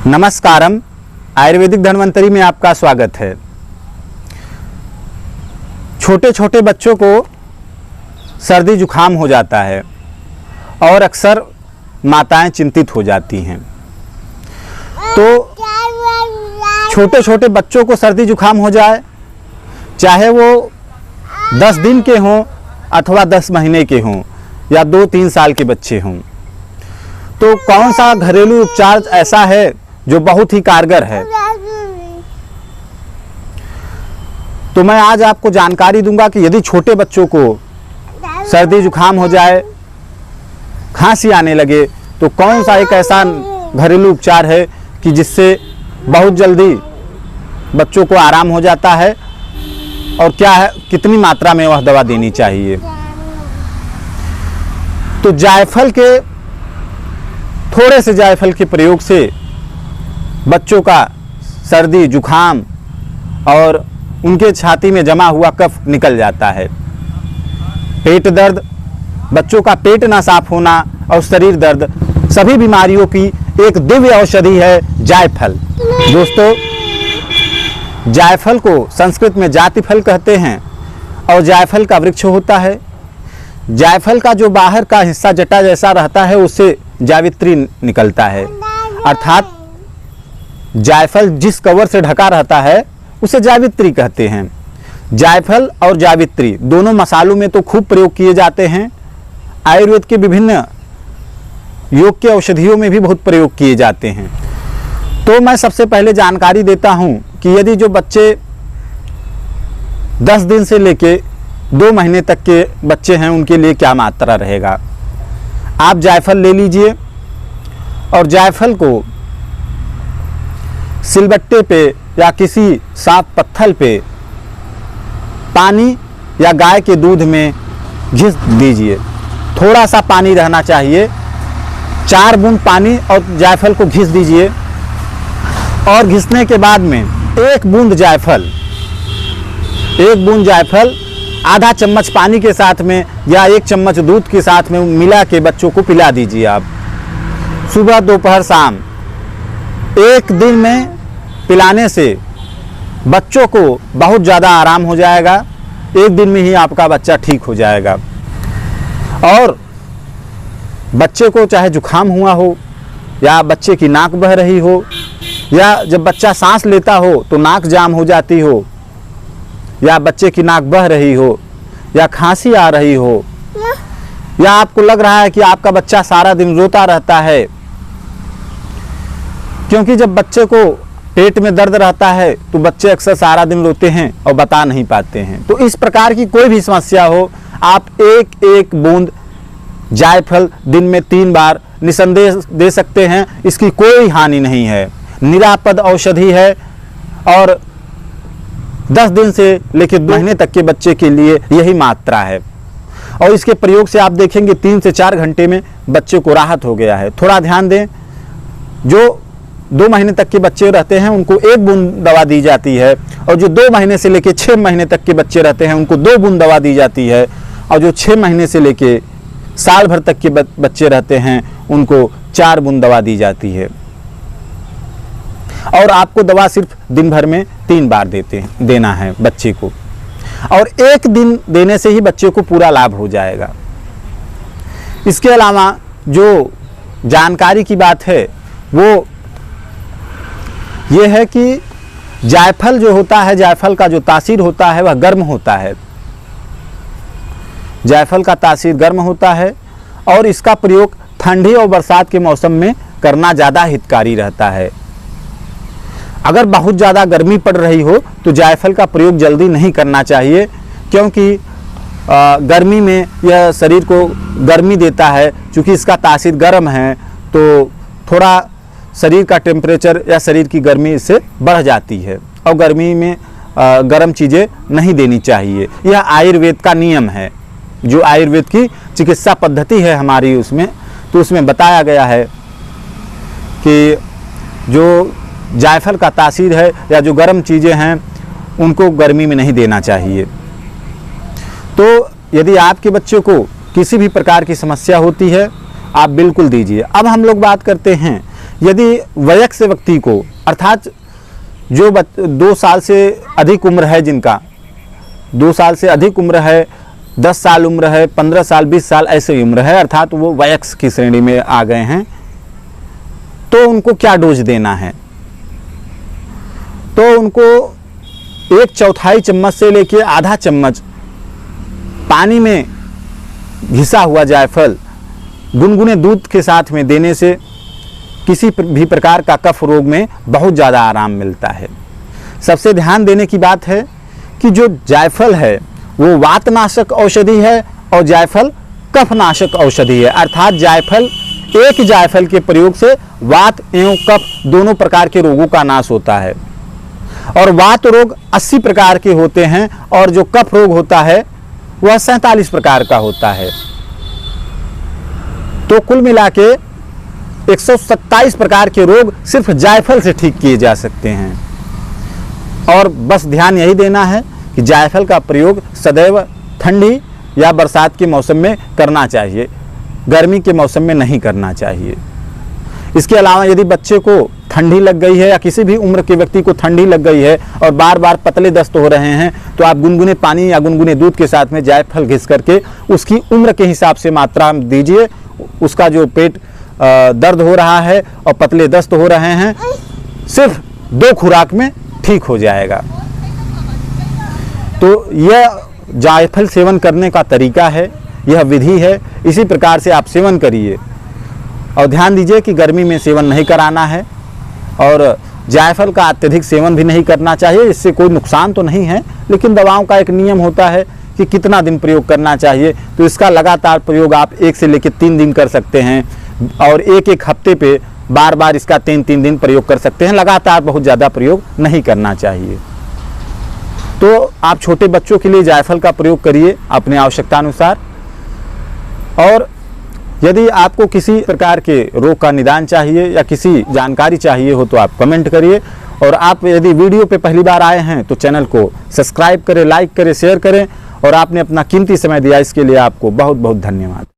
नमस्कारम, आयुर्वेदिक धन्वंतरी में आपका स्वागत है। छोटे छोटे बच्चों को सर्दी जुखाम हो जाता है और अक्सर माताएं चिंतित हो जाती हैं। तो छोटे छोटे बच्चों को सर्दी जुखाम हो जाए, चाहे वो 10 दिन के हों अथवा 10 महीने के हों या 2-3 साल के बच्चे हों, तो कौन सा घरेलू उपचार ऐसा है जो बहुत ही कारगर है। तो मैं आज आपको जानकारी दूंगा कि यदि छोटे बच्चों को सर्दी जुखाम हो जाए, खांसी आने लगे, तो कौन सा एक ऐसा घरेलू उपचार है कि जिससे बहुत जल्दी बच्चों को आराम हो जाता है और क्या है, कितनी मात्रा में वह दवा देनी चाहिए। तो जायफल के थोड़े से जायफल के प्रयोग से बच्चों का सर्दी जुखाम और उनके छाती में जमा हुआ कफ निकल जाता है। पेट दर्द, बच्चों का पेट ना साफ होना और शरीर दर्द, सभी बीमारियों की एक दिव्य औषधि है जायफल। दोस्तों, जायफल को संस्कृत में जाति फल कहते हैं और जायफल का वृक्ष होता है। जायफल का जो बाहर का हिस्सा जटा जैसा रहता है उससे जावित्री निकलता है, अर्थात जायफल जिस कवर से ढका रहता है उसे जावित्री कहते हैं। जायफल और जावित्री दोनों मसालों में तो खूब प्रयोग किए जाते हैं। आयुर्वेद के विभिन्न योग के औषधियों में भी बहुत प्रयोग किए जाते हैं। तो मैं सबसे पहले जानकारी देता हूं कि यदि जो बच्चे 10 दिन से लेके 2 महीने तक के बच्चे हैं उनके लिए क्या मात्रा रहेगा। आप जायफल ले लीजिए और जायफल को सिलबट्टे पे या किसी साफ पत्थर पे पानी या गाय के दूध में घिस दीजिए। थोड़ा सा पानी रहना चाहिए, 4 बूंद पानी और जायफल को घिस दीजिए और घिसने के बाद में 1 बूंद जायफल आधा चम्मच पानी के साथ में या 1 चम्मच दूध के साथ में मिला के बच्चों को पिला दीजिए। आप सुबह दोपहर शाम 1 दिन में पिलाने से बच्चों को बहुत ज़्यादा आराम हो जाएगा। 1 दिन में ही आपका बच्चा ठीक हो जाएगा। और बच्चे को चाहे जुखाम हुआ हो या बच्चे की नाक बह रही हो या जब बच्चा सांस लेता हो तो नाक जाम हो जाती हो या बच्चे की नाक बह रही हो या खांसी आ रही हो या आपको लग रहा है कि आपका बच्चा सारा दिन रोता रहता है, क्योंकि जब बच्चे को पेट में दर्द रहता है तो बच्चे अक्सर सारा दिन रोते हैं और बता नहीं पाते हैं। तो इस प्रकार की कोई भी समस्या हो, आप 1-1 बूंद जायफल दिन में 3 बार निसंदेह दे सकते हैं। इसकी कोई हानि नहीं है, निरापद औषधि है और 10 दिन से लेकर 2 महीने तक के बच्चे के लिए यही मात्रा है। और इसके प्रयोग से आप देखेंगे 3 से 4 घंटे में बच्चे को राहत हो गया है। थोड़ा ध्यान दें, जो 2 महीने तक के बच्चे रहते हैं उनको 1 बूंद दवा दी जाती है और जो 2 महीने से लेकर 6 महीने तक के बच्चे रहते हैं उनको 2 बूंद दवा दी जाती है और जो 6 महीने से लेकर साल भर तक के बच्चे रहते हैं उनको 4 बूंद दवा दी जाती है। और आपको दवा सिर्फ दिन भर में 3 बार देना है बच्चे को, और 1 दिन देने से ही बच्चे को पूरा लाभ हो जाएगा। इसके अलावा जो जानकारी की बात है वो ये है कि जायफल जो होता है, जायफल का जो तासीर होता है वह गर्म होता है। जायफल का तासीर गर्म होता है और इसका प्रयोग ठंडी और बरसात के मौसम में करना ज़्यादा हितकारी रहता है। अगर बहुत ज़्यादा गर्मी पड़ रही हो तो जायफल का प्रयोग जल्दी नहीं करना चाहिए, क्योंकि गर्मी में यह शरीर को गर्मी देता है। चूँकि इसका तासीर गर्म है तो थोड़ा शरीर का टेम्परेचर या शरीर की गर्मी इससे बढ़ जाती है और गर्मी में गर्म चीज़ें नहीं देनी चाहिए। यह आयुर्वेद का नियम है, जो आयुर्वेद की चिकित्सा पद्धति है हमारी, उसमें बताया गया है कि जो जायफल का तासीर है या जो गर्म चीज़ें हैं उनको गर्मी में नहीं देना चाहिए। तो यदि आपके बच्चे को किसी भी प्रकार की समस्या होती है आप बिल्कुल दीजिए। अब हम लोग बात करते हैं यदि वयस्क व्यक्ति को, अर्थात जो 2 साल से अधिक उम्र है, जिनका 2 साल से अधिक उम्र है, 10 साल उम्र है, 15 साल, 20 साल ऐसे उम्र है, अर्थात वो वयस्क की श्रेणी में आ गए हैं, तो उनको क्या डोज देना है? तो उनको 1/4 चम्मच से लेकर आधा चम्मच पानी में घिसा हुआ जायफल गुनगुने दूध के साथ में देने से किसी भी प्रकार का कफ रोग में बहुत ज़्यादा आराम मिलता है। सबसे ध्यान देने की बात है कि जो जायफल है वो वातनाशक औषधि है और जायफल कफनाशक औषधि है, अर्थात एक जायफल के प्रयोग से वात एवं कफ दोनों प्रकार के रोगों का नाश होता है। और वात रोग 80 प्रकार के होते हैं और जो कफ रोग होता है वह 47 प्रकार का होता है। तो कुल मिला के 127 प्रकार के रोग सिर्फ जायफल से ठीक किए जा सकते हैं। और बस ध्यान यही देना है कि जायफल का प्रयोग सदैव ठंडी या बरसात के मौसम में करना चाहिए, गर्मी के मौसम में नहीं करना चाहिए। इसके अलावा यदि बच्चे को ठंडी लग गई है या किसी भी उम्र के व्यक्ति को ठंडी लग गई है और बार बार पतले दस्त हो रहे हैं, तो आप गुनगुने पानी या गुनगुने दूध के साथ में जायफल घिस करके उसकी उम्र के हिसाब से मात्रा दीजिए। उसका जो पेट दर्द हो रहा है और पतले दस्त हो रहे हैं, सिर्फ 2 खुराक में ठीक हो जाएगा। तो यह जायफल सेवन करने का तरीका है, यह विधि है। इसी प्रकार से आप सेवन करिए और ध्यान दीजिए कि गर्मी में सेवन नहीं कराना है और जायफल का अत्यधिक सेवन भी नहीं करना चाहिए। इससे कोई नुकसान तो नहीं है, लेकिन दवाओं का एक नियम होता है कि कितना दिन प्रयोग करना चाहिए। तो इसका लगातार प्रयोग आप 1 से लेकर 3 दिन कर सकते हैं और एक हफ्ते पे बार बार इसका 3 दिन प्रयोग कर सकते हैं। लगातार बहुत ज़्यादा प्रयोग नहीं करना चाहिए। तो आप छोटे बच्चों के लिए जायफल का प्रयोग करिए अपने आवश्यकता अनुसार। और यदि आपको किसी प्रकार के रोग का निदान चाहिए या किसी जानकारी चाहिए हो तो आप कमेंट करिए। और आप यदि वीडियो पे पहली बार आए हैं तो चैनल को सब्सक्राइब करें, लाइक करें, शेयर करें। और आपने अपना कीमती समय दिया, इसके लिए आपको बहुत बहुत धन्यवाद।